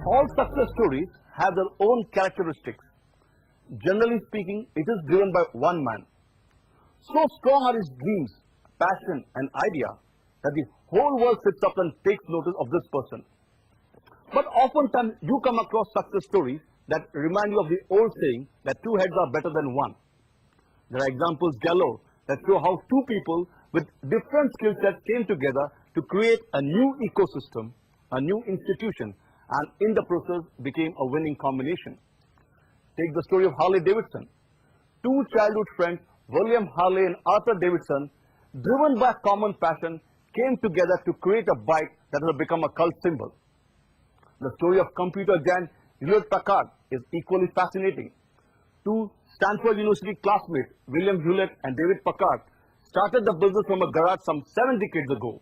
All success stories have their own characteristics. Generally speaking, it is driven by one man. So strong are his dreams, passion and idea that the whole world sits up and takes notice of this person. But oftentimes you come across success stories that remind you of the old saying that two heads are better than one. There are examples galore that show how two people with different skill sets came together to create a new ecosystem, a new institution, and in the process became a winning combination. Take the story of Harley Davidson. Two childhood friends, William Harley and Arthur Davidson, driven by common passion, came together to create a bike that has become a cult symbol. The story of computer giant Hewlett-Packard is equally fascinating. Two Stanford University classmates, William Hewlett and David Packard, started the business from a garage some 7 decades ago.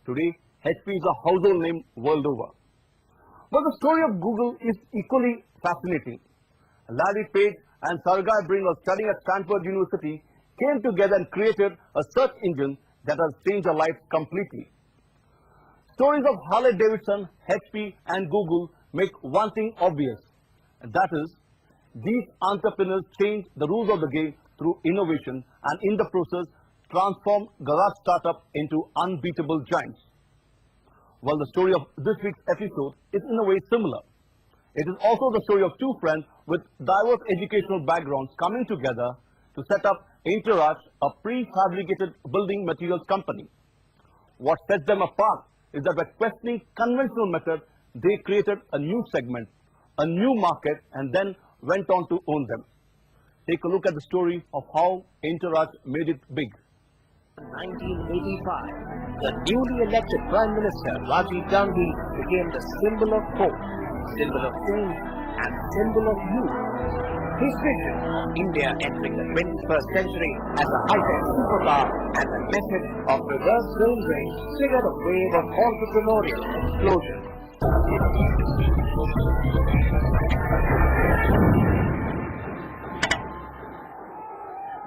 Today, HP is a household name world over. But the story of Google is equally fascinating. Larry Page and Sergey Brin, studying at Stanford University, came together and created a search engine that has changed their lives completely. Stories of Harley Davidson, HP and Google make one thing obvious, and that is, these entrepreneurs changed the rules of the game through innovation and in the process transformed garage startup into unbeatable giants. Well, the story of this week's episode is in a way similar. It is also the story of two friends with diverse educational backgrounds coming together to set up Interarch, a prefabricated building materials company. What sets them apart is that by questioning conventional methods, they created a new segment, a new market, and then went on to own them. Take a look at the story of how Interarch made it big. 1985, the newly elected Prime Minister Rajiv Gandhi became the symbol of hope, symbol of change, and symbol of youth. His vision of India entering the 21st century as a high-tech superpower and the method of reverse brain drain triggered a wave of entrepreneurial explosion.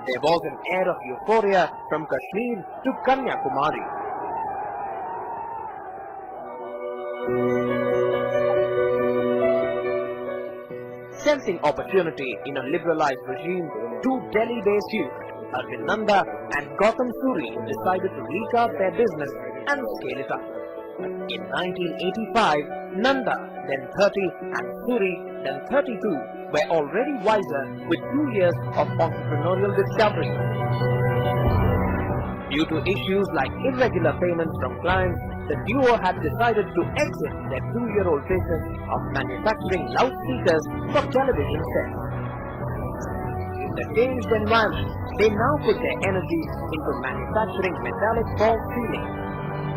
There was an air of euphoria from Kashmir to Kanyakumari. Sensing opportunity in a liberalized regime, two Delhi-based youth, Arvind Nanda and Gautam Suri, decided to recast their business and scale it up. In 1985, Nanda, then 30, and Suri, then 32, were already wiser with 2 years of entrepreneurial discovery. Due to issues like irregular payments from clients, the duo had decided to exit their 2-year-old business of manufacturing loudspeakers for television sets. In the changed environment, they now put their energy into manufacturing metallic false ceilings.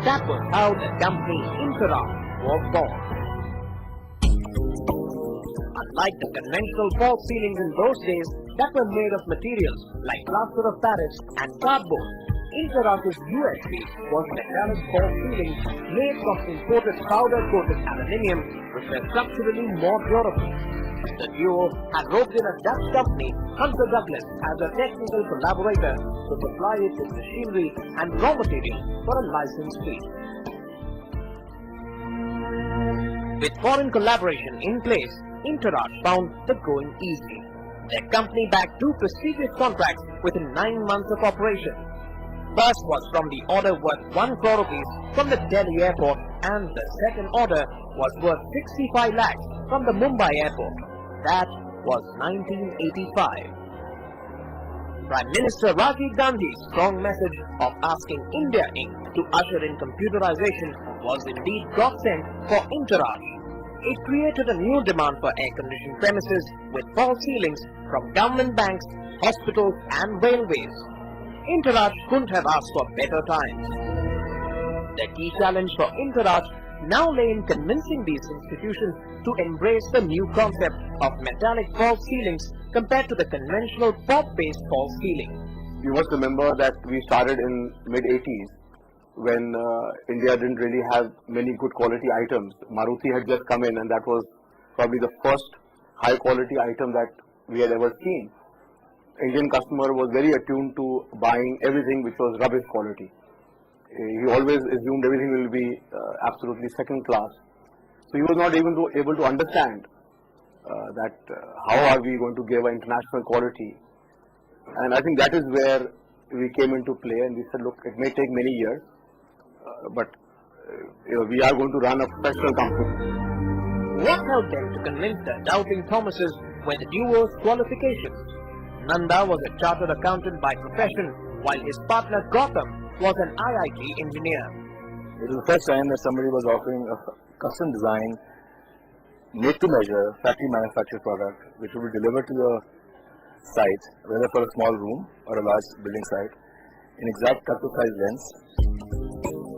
That was how the company Interarch was born. Unlike the conventional false ceilings in those days that were made of materials like plaster of Paris and cardboard, Interarch's USP was metallic false ceilings made from imported powder-coated aluminium, which were structurally more durable. The duo had roped in a Dutch company, Hunter Douglas, as a technical collaborator to supply it with machinery and raw materials for a licensed fee. With foreign collaboration in place, Interarch found the going easy. Their company bagged 2 prestigious contracts within 9 months of operation. First was from the order worth 1 crore rupees from the Delhi airport, and the second order was worth 65 lakhs from the Mumbai airport. That was 1985. Prime Minister Rajiv Gandhi's strong message of asking India Inc. to usher in computerization was indeed godsend for Interarch. It created a new demand for air-conditioned premises with false ceilings from government banks, hospitals and railways. Interarch couldn't have asked for better times. The key challenge for Interarch now lay in convincing these institutions to embrace the new concept of metallic false ceilings compared to the conventional pop-based false ceiling. You must remember that we started in mid-80s when India didn't really have many good quality items. Maruti had just come in, and that was probably the first high quality item that we had ever seen. Indian customer was very attuned to buying everything which was rubbish quality. He always assumed everything will be absolutely second class. So he was not even able to understand that how are we going to give an international quality. And I think that is where we came into play, and we said, look, it may take many years, but we are going to run a professional company. What helped them to convince the doubting Thomases were the duo's qualifications. Nanda was a chartered accountant by profession, while his partner Gautam was an IIT engineer. It was the first time that somebody was offering a custom design, made-to-measure, factory manufactured product, which would be delivered to the site, whether for a small room or a large building site, in exact cut-to-size lengths.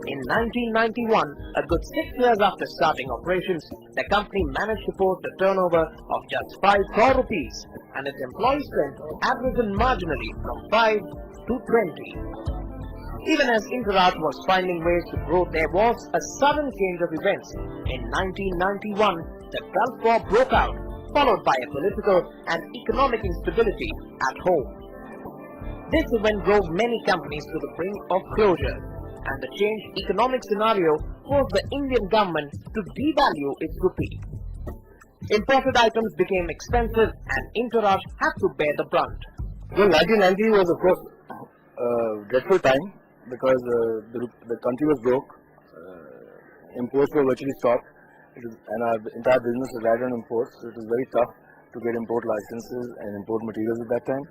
In 1991, a good 6 years after starting operations, the company managed to post a turnover of just 5 crore rupees, and its employee strength had risen marginally from 5 to 20. Even as Interarch was finding ways to grow, there was a sudden change of events. In 1991, the Gulf War broke out, followed by a political and economic instability at home. This event drove many companies to the brink of closure, and the changed economic scenario forced the Indian government to devalue its rupee. Imported items became expensive, and Interarch had to bear the brunt. Well, 1990 was, of course, a dreadful time because the country was broke, imports were virtually stopped, and our entire business relied on imports, so it was very tough to get import licenses and import materials at that time.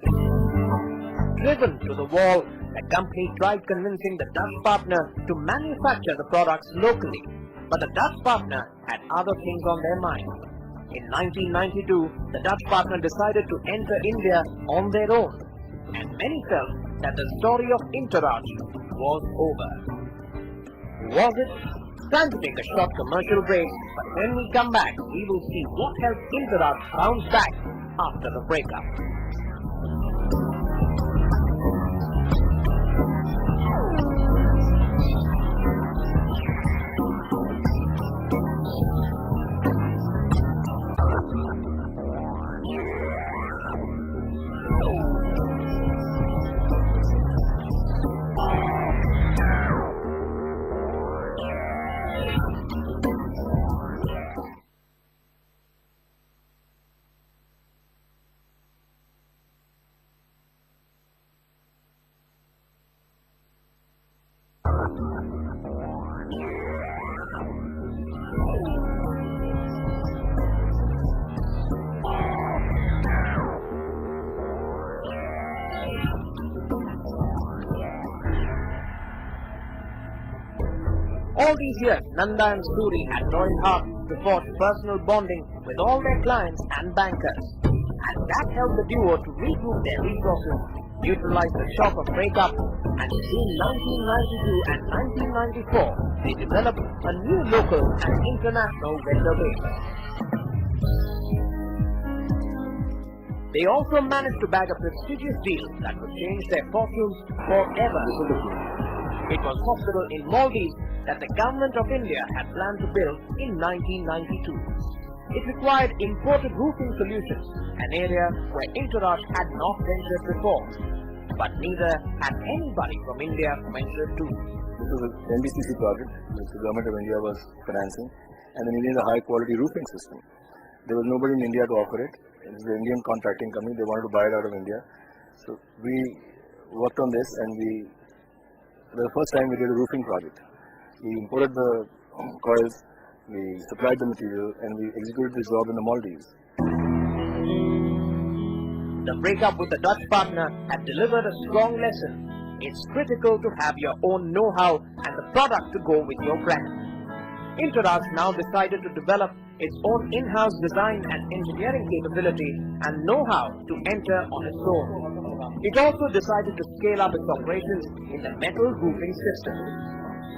Driven to the wall, the company tried convincing the Dutch partner to manufacture the products locally, but the Dutch partner had other things on their mind. In 1992, the Dutch partner decided to enter India on their own, and many felt that the story of Interarch was over. Was it? Time to take a short commercial break, but when we come back, we will see what helped Interarch bounce back after the breakup. All these years, Nanda and Suri had toiled hard to forge personal bonding with all their clients and bankers. And that helped the duo to regroup their resources, neutralize the shock of breakup, and between 1992 and 1994, they developed a new local and international vendor base. They also managed to bag a prestigious deal that would change their fortunes forever. It was possible in Maldives that the government of India had planned to build in 1992. It required imported roofing solutions, an area where Interarch had not ventured before. But neither had anybody from India ventured too. This was a NBCC project which the government of India was financing, and they needed a high quality roofing system. There was nobody in India to offer it. It was an Indian contracting company, they wanted to buy it out of India. So we worked on this, and for the first time we did a roofing project. We imported the coils, we supplied the material, and we executed the job in the Maldives. The breakup with the Dutch partner had delivered a strong lesson. It's critical to have your own know-how and the product to go with your brand. Interarch now decided to develop its own in-house design and engineering capability and know-how to enter on its own. It also decided to scale up its operations in the metal roofing system.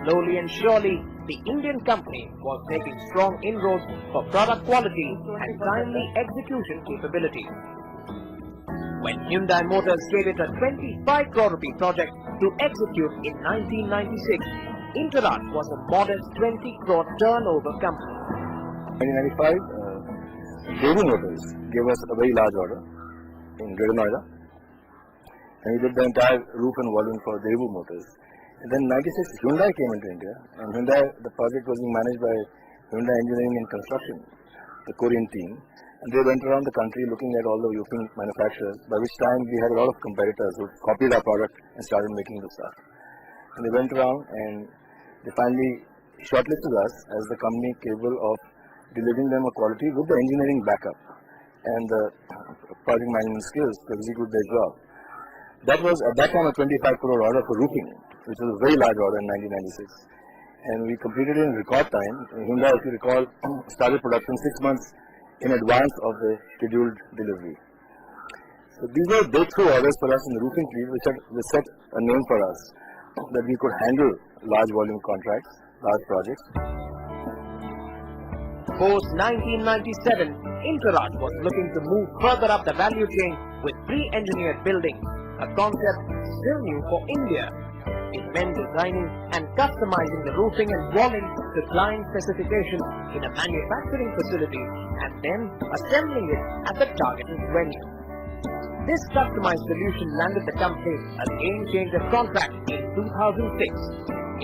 Slowly and surely, the Indian company was making strong inroads for product quality and timely execution capability. When Hyundai Motors gave it a 25 crore rupee project to execute in 1996, Interarch was a modest 20 crore turnover company. In 1995, Daewoo Motors gave us a very large order in Greater Noida, and we did the entire roof and volume for Daewoo Motors. And then in 1996, Hyundai came into India, and Hyundai, the project was being managed by Hyundai Engineering and Construction, the Korean team, and they went around the country looking at all the roofing manufacturers, by which time we had a lot of competitors who copied our product and started making the stuff. And they went around and they finally shortlisted us as the company capable of delivering them a quality with the engineering backup and the project management skills to execute their job. That was at that time a 25 crore order for roofing, which was a very large order in 1996. And we completed it in record time. Hyundai, if you recall, started production 6 months in advance of the scheduled delivery. So these were breakthrough orders for us in the roofing field, which set a name for us that we could handle large volume contracts, large projects. Post 1997, Interarch was looking to move further up the value chain with pre-engineered buildings, a concept still new for India. It meant designing and customizing the roofing and walling to client specifications in a manufacturing facility and then assembling it at the targeted venue. This customized solution landed the company a game-changer contract in 2006.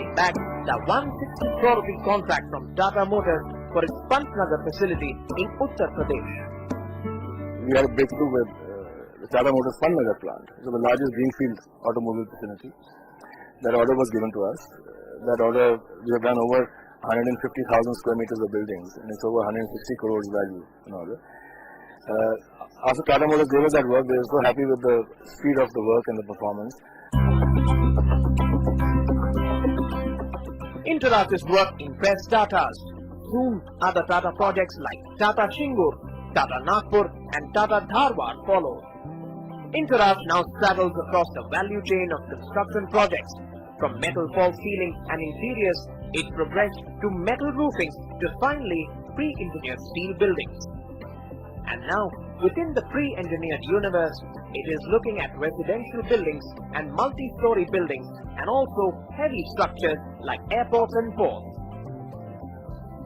In fact, the 160 crore rupee contract from Tata Motors for its Pantnagar facility in Uttar Pradesh. We had a breakthrough with the Tata Motors Pantnagar plant. It was the largest greenfield automobile facility. That order was given to us. That order, we have done over 150,000 square meters of buildings, and it's over 160 crores value in order. After Tata Motors gave us that work, they were so happy with the speed of the work and the performance. Interarch's work impressed Tatas. Soon, other Tata projects like Tata Shingur, Tata Nagpur and Tata Dharwad followed. Interarch now travels across the value chain of construction projects. From metal false ceiling and interiors, it progressed to metal roofings to finally pre-engineered steel buildings. And now, within the pre-engineered universe, it is looking at residential buildings and multi-story buildings and also heavy structures like airports and ports.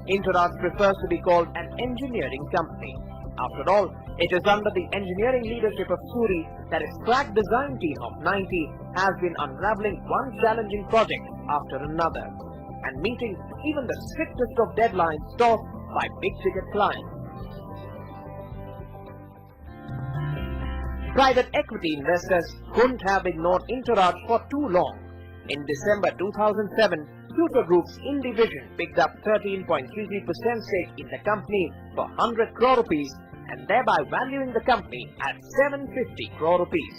Interarch prefers to be called an engineering company. After all, it is under the engineering leadership of Suri that its crack design team of 90 has been unraveling one challenging project after another and meeting even the strictest of deadlines tossed by big-ticket clients. Private equity investors couldn't have ignored Interarch for too long. In December 2007, Future Group's Indivision picked up 13.33% stake in the company for 100 crore rupees and thereby valuing the company at 750 crore rupees.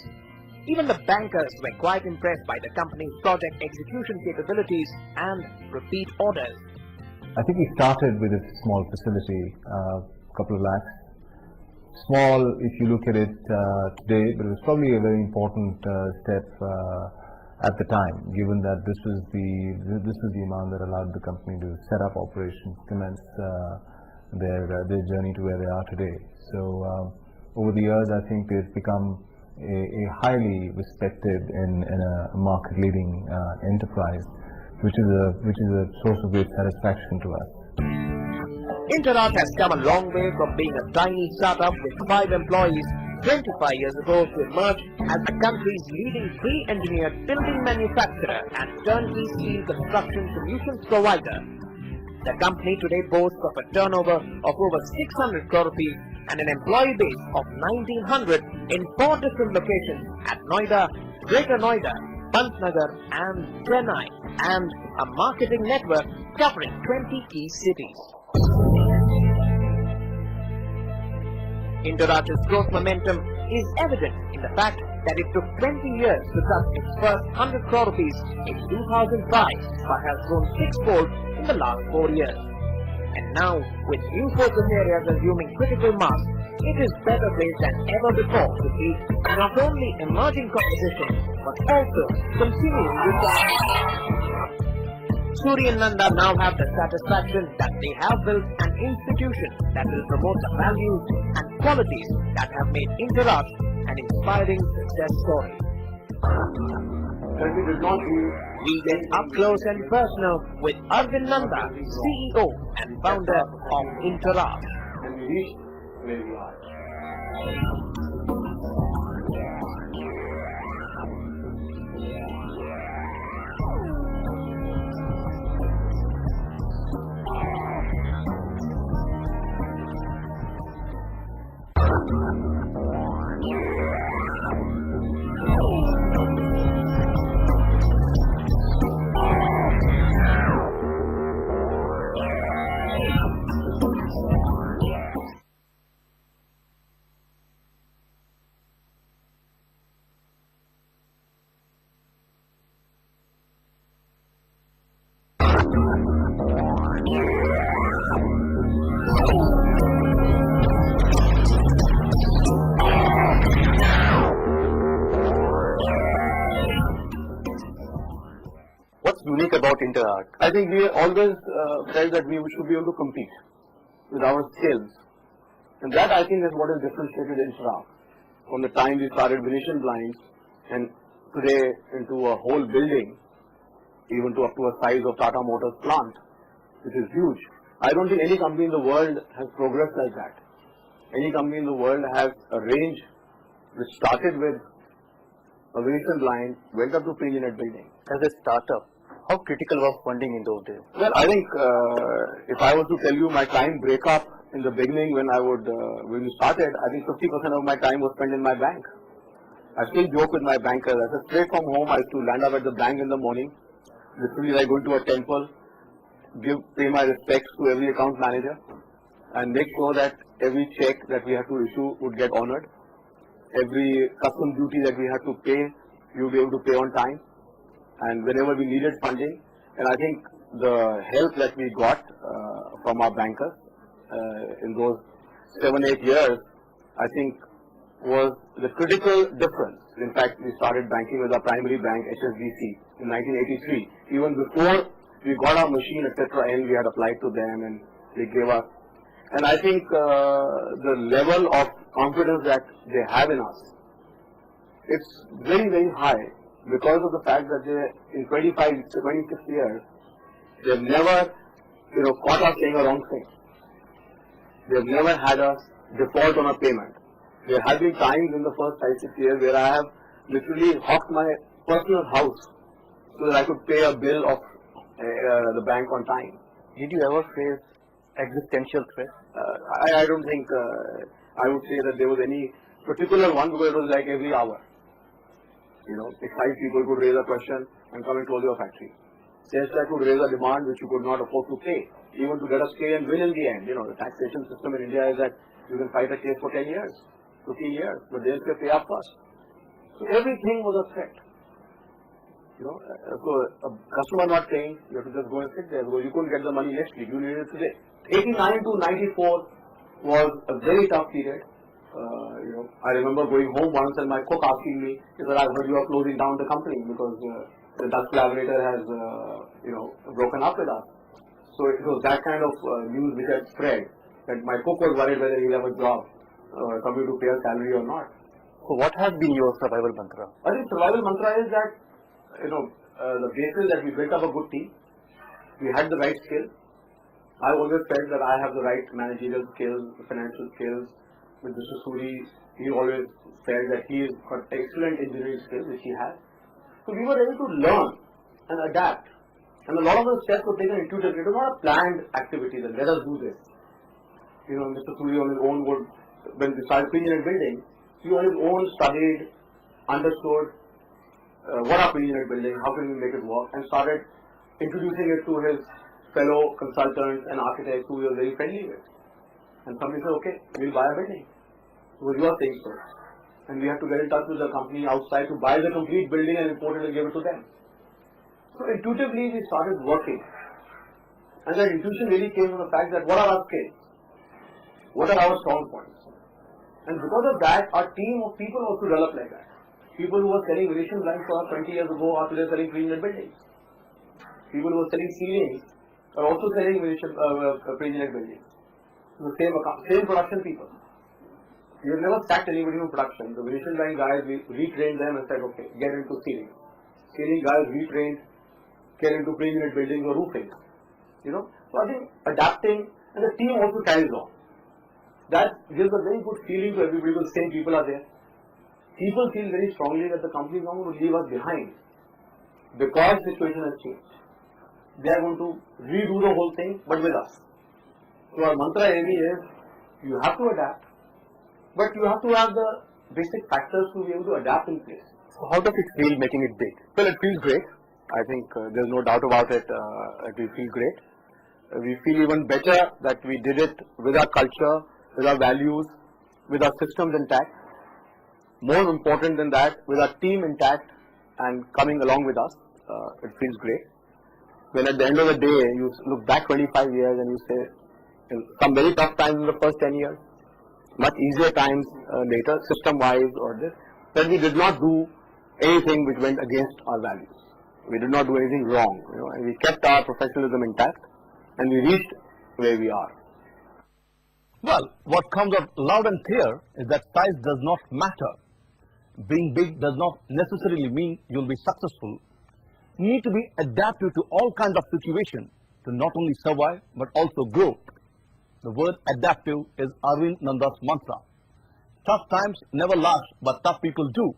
Even the bankers were quite impressed by the company's project execution capabilities and repeat orders. I think we started with a small facility, a couple of lakhs. Small if you look at it today, but it was probably a very important step at the time, given that this was the amount that allowed the company to set up operations, commence their journey to where they are today. So over the years, I think they've become a highly respected and a market-leading enterprise, which is a source of great satisfaction to us. Interarch has come a long way from being a tiny startup with 5 employees 25 years ago to emerge as the country's leading pre-engineered building manufacturer and turnkey steel construction solutions provider. The company today boasts of a turnover of over 600 crore rupees and an employee base of 1900 in 4 different locations at Noida, Greater Noida, Pantnagar and Chennai, and a marketing network covering 20 key cities. Interarch's growth momentum is evident in the fact that it took 20 years to touch its first 100 crore rupees in 2005 but has grown 6-fold in the last 4 years. And now, with new focus areas assuming critical mass, it is better placed than ever before to meet not only emerging competition but also continuing research. Suri and Nanda now have the satisfaction that they have built an institution that will promote the values and qualities that have made Interarch an inspiring success story. We get up close and personal with Arvind Nanda, CEO and founder of Interarch. unique about Interarch? I think we always felt that we should be able to compete with our skills. And that I think is what is differentiated Interarch. From the time we started Venetian blinds and today into a whole building, even to up to a size of Tata Motors plant, which is huge. I don't think any company in the world has progressed like that. Any company in the world has a range which started with a Venetian blind, went up to pre-unit building. As a startup, how critical was funding in those days? Well, I think if I was to tell you my time breakup in the beginning when when we started, I think 50% of my time was spent in my bank. I still joke with my bankers. I said straight from home I used to land up at the bank in the morning, literally like going to a temple, pay my respects to every account manager and make sure that every check that we had to issue would get honored. Every custom duty that we had to pay, we would be able to pay on time. And whenever we needed funding, and I think the help that we got from our bankers in those 7-8 years, I think was the critical difference. In fact, we started banking with our primary bank, HSBC, in 1983. Even before we got our machine, etc., and we had applied to them and they gave us. And I think the level of confidence that they have in us, it's very, very high because of the fact that they, in 26 years, they've never, caught us saying a wrong thing. They've never had us default on a payment. There have been times in the first 5-6 years where I have literally hawked my personal house so that I could pay a bill of the bank on time. Did you ever face existential threat? I don't think I would say that there was any particular one because it was like every hour. Excise people could raise a question and come and close your factory. Sales tax could raise a demand which you could not afford to pay, even to get a stay and win in the end. The taxation system in India is that you can fight a case for 10 years, 15 years, but they'll say pay up first. So everything was a threat. So a customer not paying, you have to just go and sit there because you couldn't get the money next week, you needed it today. 89 to 94 was a very tough period. I remember going home once and my cook asking me, he said, I heard you are closing down the company because the Dutch collaborator has, broken up with us. So it was that kind of news which had spread that my cook was worried whether he'll have a job, coming to pay a salary or not. So what has been your survival mantra? I think survival mantra is that, the basis that we built up a good team, we had the right skills. I always felt that I have the right managerial skills, financial skills. With Mr Suri, he always felt that he has got excellent engineering skills, which he has. So we were able to learn and adapt. And a lot of the steps were taken intuitively. It was not a planned activity that let us do this. Mr Suri on his own would, when we started pre-unit building, he on his own studied, understood what are pre-unit building, how can we make it work, and started introducing it to his fellow consultants and architects who we were very friendly with. And somebody said, okay, we'll buy a building. Because you are saying so. And we have to get in touch with the company outside to buy the complete building and import it and give it to them. So intuitively we started working. And that intuition really came from the fact that what are our skills? What are our strong points? And because of that, our team of people also developed like that. People who were selling Venetian blinds for us 20 years ago are today selling pre-unit buildings. People who were selling ceilings are also selling pre-unit buildings. The same production people. We have never sacked anybody from production. The Venetian blind guys, we retrained them and said, okay, get into ceiling. Ceiling guys retrained, get into pre-unit buildings or roofing. So I think adapting, and the team also carries on. That gives a very good feeling to everybody because the same people are there. People feel very strongly that the company is not going to leave us behind because the situation has changed. They are going to redo the whole thing, but with us. So our mantra really is, you have to adapt, but you have to have the basic factors to be able to adapt in place. So how does it feel making it big? Well, it feels great. I think there's no doubt about it. We feel great. We feel even better that we did it with our culture, with our values, with our systems intact. More important than that, with our team intact and coming along with us. It feels great. When at the end of the day, you look back 25 years and you say, some very tough times in the first 10 years, much easier times later, system-wise or this, that we did not do anything which went against our values. We did not do anything wrong, and we kept our professionalism intact, and we reached where we are. Well, what comes out loud and clear is that size does not matter. Being big does not necessarily mean you'll be successful. You need to be adaptive to all kinds of situations to not only survive but also grow. The word adaptive is Arvind Nanda's mantra. Tough times never last, but tough people do.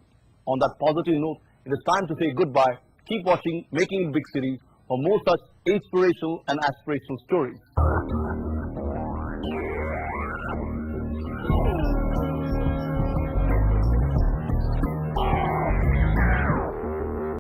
On that positive note, it is time to say goodbye. Keep watching Making It Big series for more such inspirational and aspirational stories.